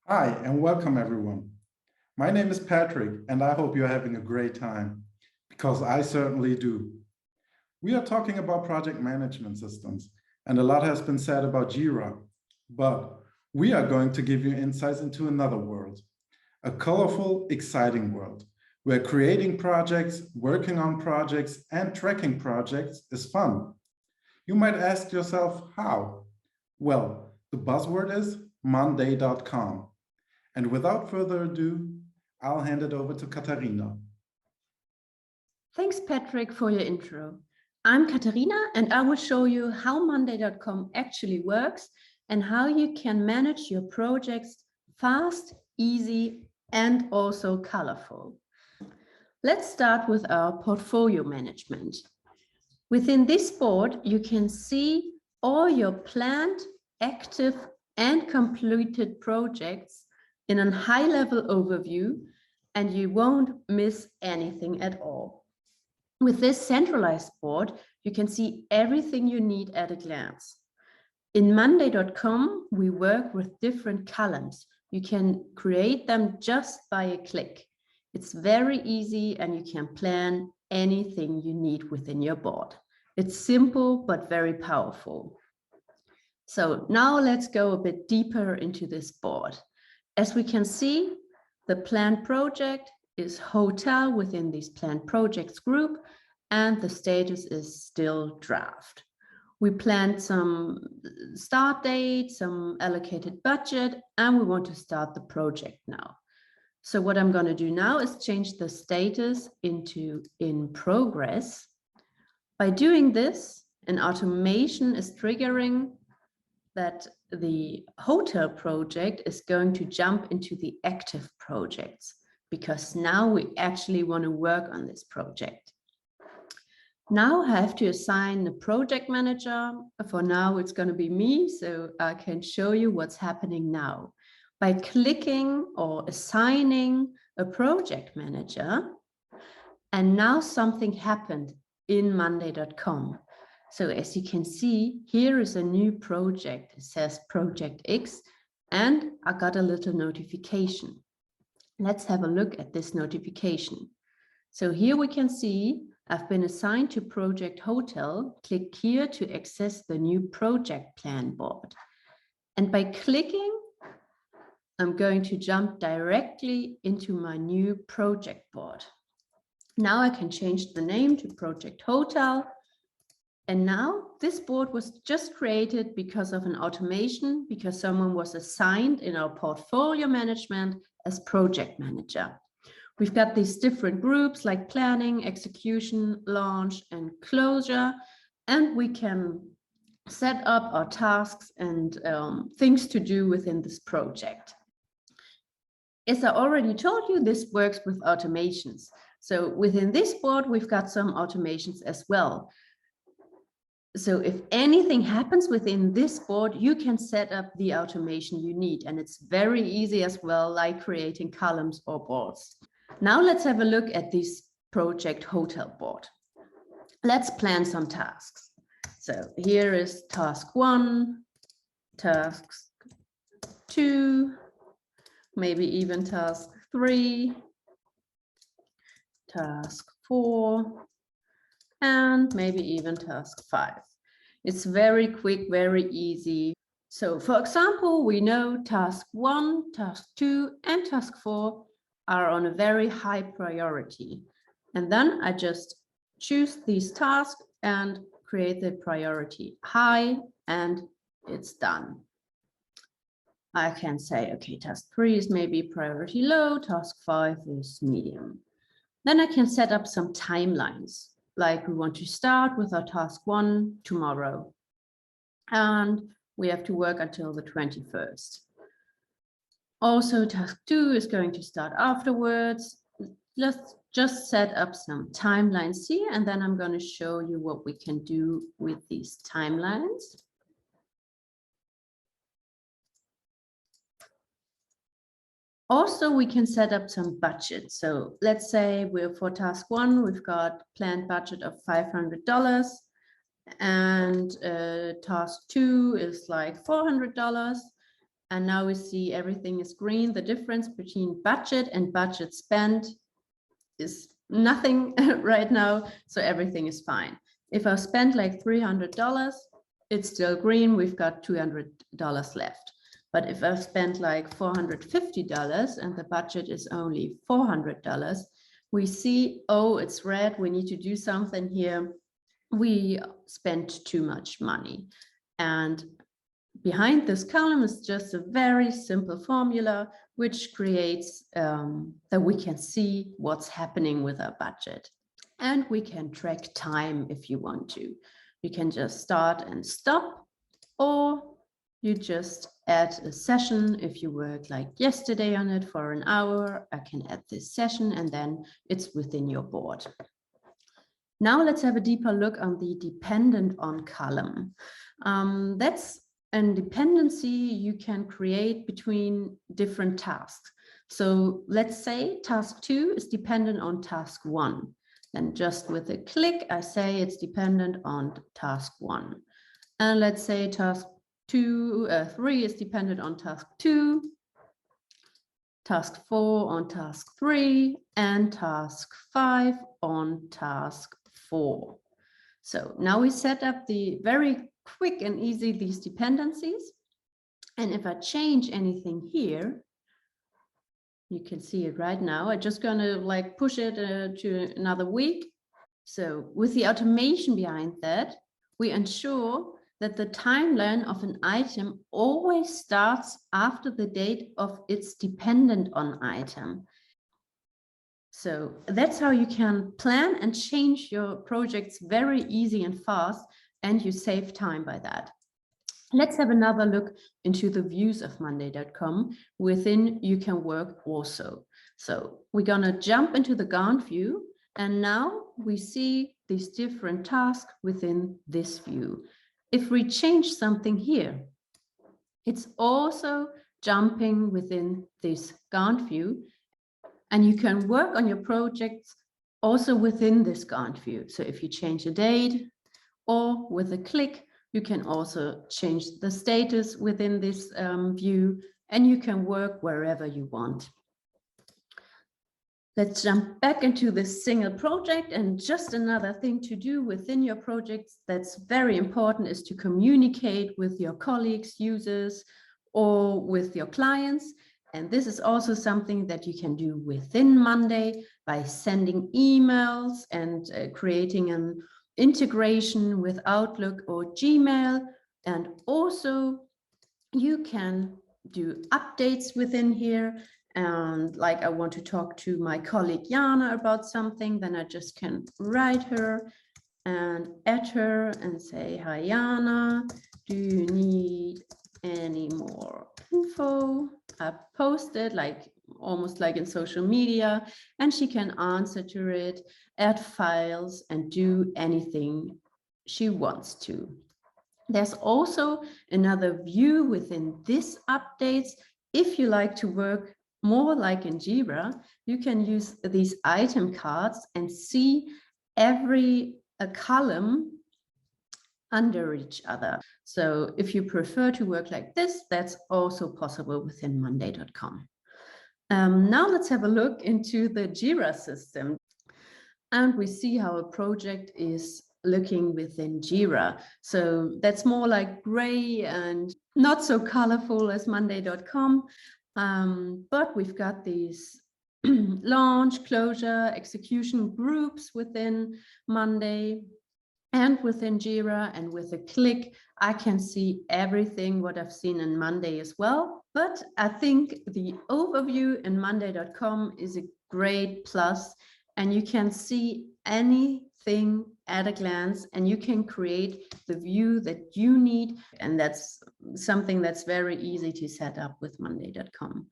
Hi, and welcome everyone. My name is Patrick, and I hope you're having a great time, because I certainly do. We are talking about project management systems, and a lot has been said about Jira, but we are going to give you insights into another world, a colorful, exciting world, where creating projects, working on projects, and tracking projects is fun. You might ask yourself, how? Well, the buzzword is Monday.com. And without further ado, I'll hand it over to Katharina. Thanks, Patrick, for your intro. I'm Katharina, and I will show you how Monday.com actually works and how you can manage your projects fast, easy, and also colorful. Let's start with our portfolio management. Within this board, you can see all your planned, active, and completed projects in a high-level overview, and you won't miss anything at all. With this centralized board, you can see everything you need at a glance. In Monday.com, we work with different columns. You can create them just by a click. It's very easy, and you can plan anything you need within your board. It's simple, but very powerful. So now let's go a bit deeper into this board. As we can see, the planned project is hotel within this planned projects group, and the status is still draft. We planned some start date, some allocated budget, and we want to start the project now. So what I'm going to do now is change the status into in progress. By doing this, an automation is triggering that the hotel project is going to jump into the active projects, because now we actually want to work on this project. Now I have to assign the project manager. For now, it's going to be me, so I can show you what's happening now. By clicking or assigning a project manager, and now something happened in Monday.com. So as you can see, here is a new project. It says Project X, and I got a little notification. Let's have a look at this notification. So here we can see I've been assigned to Project Hotel. Click here to access the new project plan board. And by clicking, I'm going to jump directly into my new project board. Now I can change the name to Project Hotel. And now this board was just created because of an automation, because someone was assigned in our portfolio management as project manager. We've got these different groups like planning, execution, launch, and closure, and we can set up our tasks and things to do within this project. As I already told you, this works with automations. So within this board, we've got some automations as well. So if anything happens within this board, you can set up the automation you need. And it's very easy as well, like creating columns or boards. Now let's have a look at this project hotel board. Let's plan some tasks. So here is task 1, task 2, maybe even task 3, task 4, and maybe even task 5. It's very quick, very easy. So for example, we know task 1, task 2, and task 4 are on a very high priority. And then I just choose these tasks and create the priority high, and it's done. I can say, okay, task 3 is maybe priority low, task 5 is medium. Then I can set up some timelines. Like we want to start with our task 1 tomorrow, and we have to work until the 21st. Also, task 2 is going to start afterwards. Let's just set up some timelines here, and then I'm going to show you what we can do with these timelines. Also, we can set up some budget. So let's say for task 1, we've got planned budget of $500, and task 2 is like $400. And now we see everything is green. The difference between budget and budget spent is nothing right now. So everything is fine. If I spend like $300, it's still green. We've got $200 left. But if I've spent like $450 and the budget is only $400, we see, oh, it's red. We need to do something here. We spent too much money. And behind this column is just a very simple formula, which creates that we can see what's happening with our budget. And we can track time if you want to. You can just start and stop, or you just add a session. If you work like yesterday on it for an hour, I can add this session and then it's within your board. Now let's have a deeper look on the dependent on column. That's a dependency you can create between different tasks. So let's say task 2 is dependent on task 1. Then just with a click, I say it's dependent on task 1. And let's say task 3 is dependent on task 2, task 4 on task 3, and task 5 on task 4. So now we set up the very quick and easy these dependencies. And if I change anything here, you can see it right now. I'm just going to like push it to another week. So with the automation behind that, we ensure that the timeline of an item always starts after the date of its dependent on item. So that's how you can plan and change your projects very easy and fast, and you save time by that. Let's have another look into the views of Monday.com. Within you can work also. So we're going to jump into the Gantt view, and now we see these different tasks within this view. If we change something here, it's also jumping within this Gantt view, and you can work on your projects also within this Gantt view. So if you change a date or with a click, you can also change the status within this view, and you can work wherever you want. Let's jump back into this single project, and just another thing to do within your projects that's very important is to communicate with your colleagues, users, or with your clients. And this is also something that you can do within Monday by sending emails and creating an integration with Outlook or Gmail. And also you can do updates within here. And like I want to talk to my colleague Jana about something, then I just can write her and add her and say, hi Jana, do you need any more info? I post it like almost like in social media, and she can answer to it, add files, and do anything she wants to. There's also another view within this updates. If you like to work more like in Jira, you can use these item cards and see every column under each other. So if you prefer to work like this, that's also possible within Monday.com. Now let's have a look into the Jira system. And we see how a project is looking within Jira. So that's more like gray and not so colorful as Monday.com. But we've got these launch, closure, execution groups within Monday and within Jira, and with a click, I can see everything what I've seen in Monday as well. But I think the overview in Monday.com is a great plus, and you can see anything at a glance, and you can create the view that you need. And that's something that's very easy to set up with Monday.com.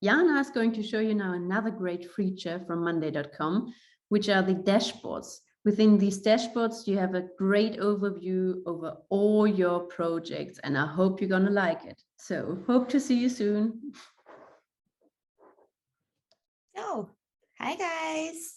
Jana is going to show you now another great feature from Monday.com, which are the dashboards. Within these dashboards, you have a great overview over all your projects, and I hope you're going to like it. So hope to see you soon. Oh, hi guys.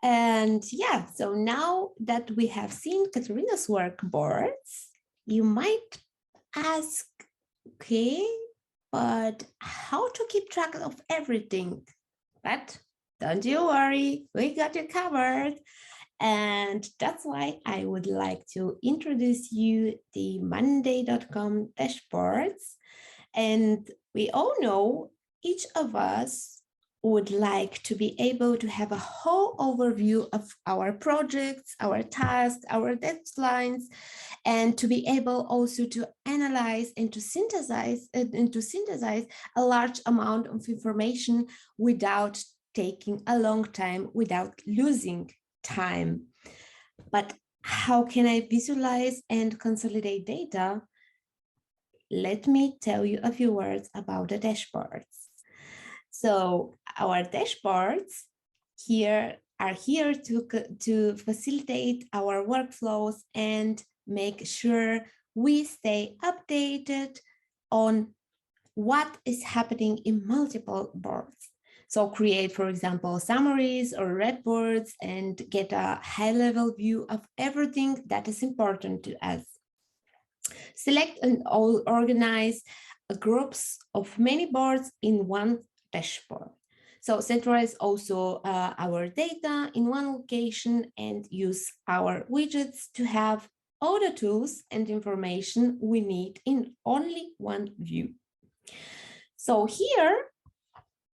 And yeah, so now that we have seen Katarina's work boards, you might ask Okay, but how to keep track of everything? But don't you worry, we got you covered. And that's why I would like to introduce you the Monday.com dashboards. And we all know each of us would like to be able to have a whole overview of our projects, our tasks, our deadlines, and to be able also to analyze and to synthesize a large amount of information without taking a long time, without losing time. But how can I visualize and consolidate data? Let me tell you a few words about the dashboards. So our dashboards here are here to facilitate our workflows and make sure we stay updated on what is happening in multiple boards. So create, for example, summaries or red boards and get a high-level view of everything that is important to us. Select and organize groups of many boards in one dashboard. So centralize also our data in one location and use our widgets to have all the tools and information we need in only one view. So here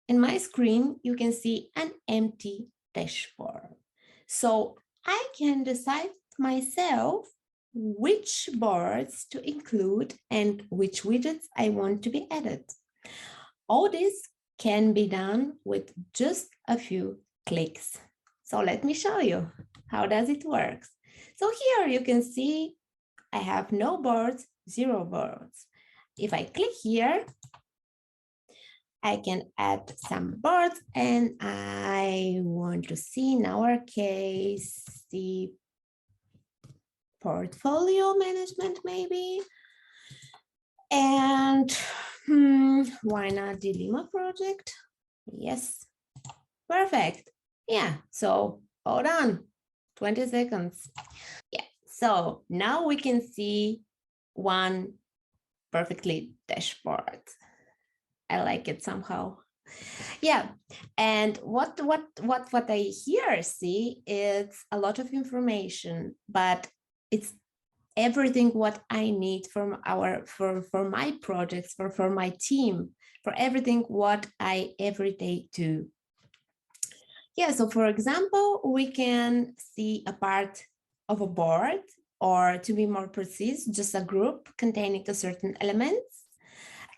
in my screen, you can see an empty dashboard. So I can decide myself which boards to include and which widgets I want to be added. All this can be done with just a few clicks. So let me show you how does it work. So here you can see I have no boards, 0 boards. If I click here, I can add some boards, and I want to see in our case the portfolio management maybe. And why not the Lima project? Yes, perfect. Yeah, so hold on, 20 seconds. Yeah, so now we can see one perfectly dashboard. I like it somehow. Yeah, and what I here see is a lot of information, but it's everything what I need from for my projects, for my team, for everything what I every day do. Yeah, so for example, we can see a part of a board, or to be more precise, just a group containing a certain elements.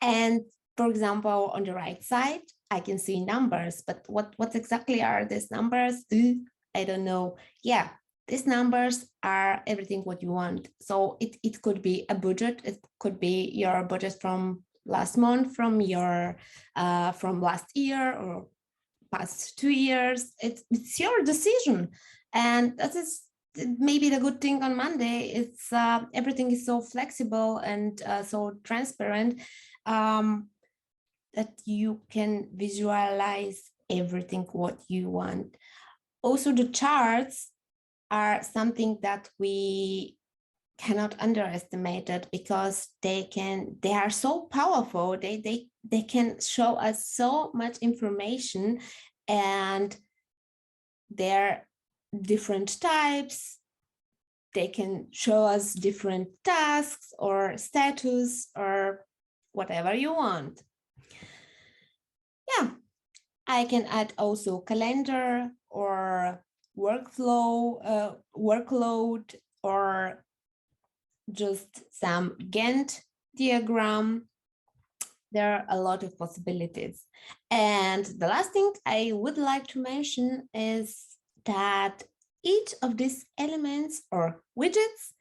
And for example, on the right side, I can see numbers, but what exactly are these numbers? I don't know. Yeah, these numbers are everything what you want. So it could be a budget. It could be your budget from last month, from your from last year or past 2 years. It's your decision, and that is maybe the good thing on Monday. It's everything is so flexible and so transparent that you can visualize everything what you want. Also, the charts are something that we cannot underestimate it, because they are so powerful. They can show us so much information, and they're different types. They can show us different tasks or status or whatever you want. Yeah, I can add also calendar or workflow, workload, or just some Gantt diagram. There are a lot of possibilities. And the last thing I would like to mention is that each of these elements or widgets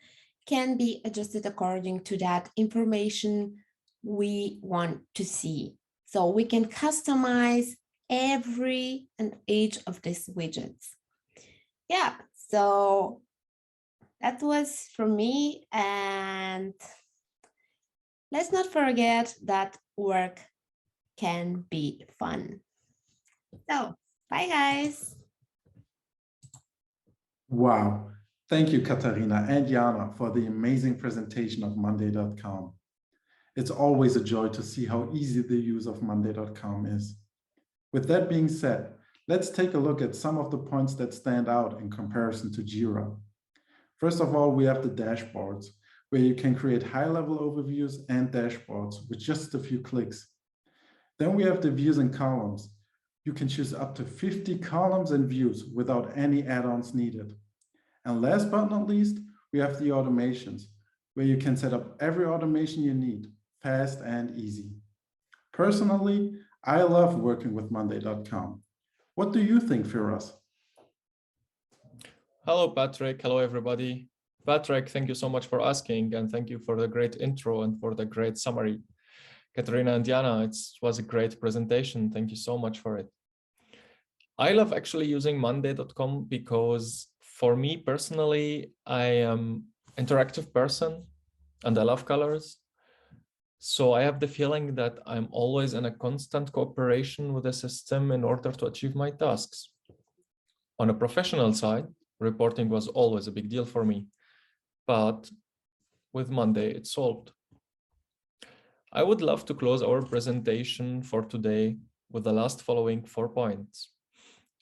can be adjusted according to that information we want to see. So we can customize every and each of these widgets. Yeah, so that was from me, and let's not forget that work can be fun. So, bye guys. Wow. Thank you, Katharina and Jana, for the amazing presentation of Monday.com. It's always a joy to see how easy the use of Monday.com is. With that being said, let's take a look at some of the points that stand out in comparison to Jira. First of all, we have the dashboards, where you can create high-level overviews and dashboards with just a few clicks. Then we have the views and columns. You can choose up to 50 columns and views without any add-ons needed. And last but not least, we have the automations, where you can set up every automation you need, fast and easy. Personally, I love working with Monday.com. What do you think, Firas? Hello, Patrick. Hello, everybody. Patrick, thank you so much for asking, and thank you for the great intro and for the great summary. Katerina and Diana, it was a great presentation. Thank you so much for it. I love actually using Monday.com because for me personally, I am an interactive person and I love colors. So I have the feeling that I'm always in a constant cooperation with the system in order to achieve my tasks. On a professional side, reporting was always a big deal for me, but with Monday, it's solved. I would love to close our presentation for today with the last following 4 points.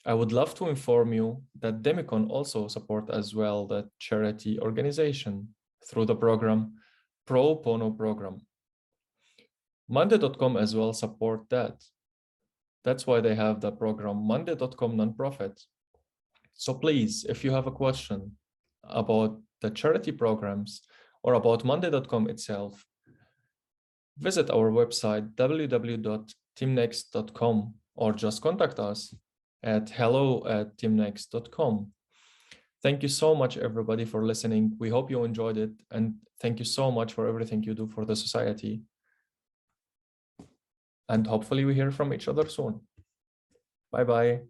I would love to inform you that Demicon also support as well the charity organization through the program Pro Bono program. Monday.com as well support that. That's why they have the program Monday.com nonprofit. So please, if you have a question about the charity programs or about Monday.com itself, visit our website www.teamnext.com or just contact us at hello@teamnext.com. Thank you so much, everybody, for listening. We hope you enjoyed it, and thank you so much for everything you do for the society. And hopefully we hear from each other soon. Bye-bye.